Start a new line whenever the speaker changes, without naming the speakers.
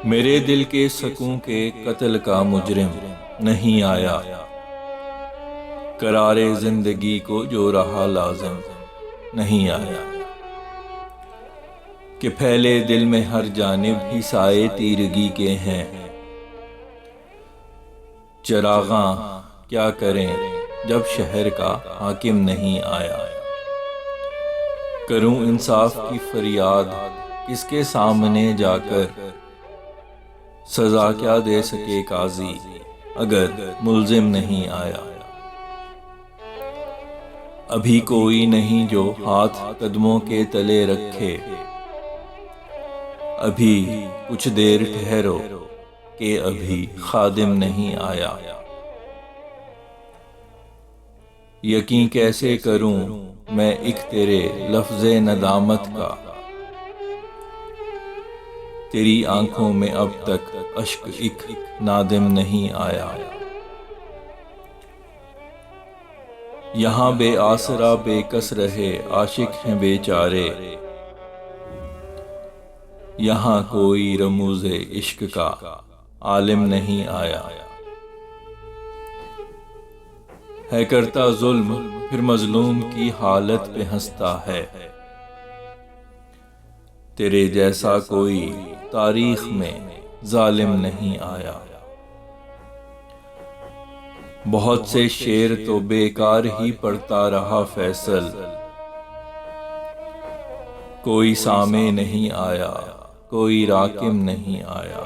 मेरे दिल के सकूं के कत्ल का मुजरिम नहीं आया, करारे जिंदगी को जो रहा लाजिम नहीं आया। कि फैले दिल में हर जानिब ही साए तीरगी के हैं, चरागां क्या करें जब शहर का हाकिम नहीं आया। करूं इंसाफ की फरियाद किसके सामने जाकर, सजा क्या दे सके काजी अगर मुल्जिम नहीं आया। अभी कोई नहीं जो हाथ कदमों के तले रखे, अभी कुछ देर ठहरो कि अभी खादिम नहीं आया। यकीन कैसे करूं मैं एक तेरे लफ्ज़े नदामत का, तेरी आंखों में अब तक अश्क एक नादिम नहीं आया। यहाँ बेआसरा बेकस रहे आशिक हैं बेचारे, यहाँ कोई रमूज़े इश्क का आलिम नहीं आया। है करता जुल्म फिर मजलूम की हालत पे हंसता है, तेरे जैसा कोई तारीख में जालिम नहीं आया। बहुत से शेर तो बेकार ही पढ़ता रहा फैसल, कोई सामे नहीं आया कोई राकिम नहीं आया।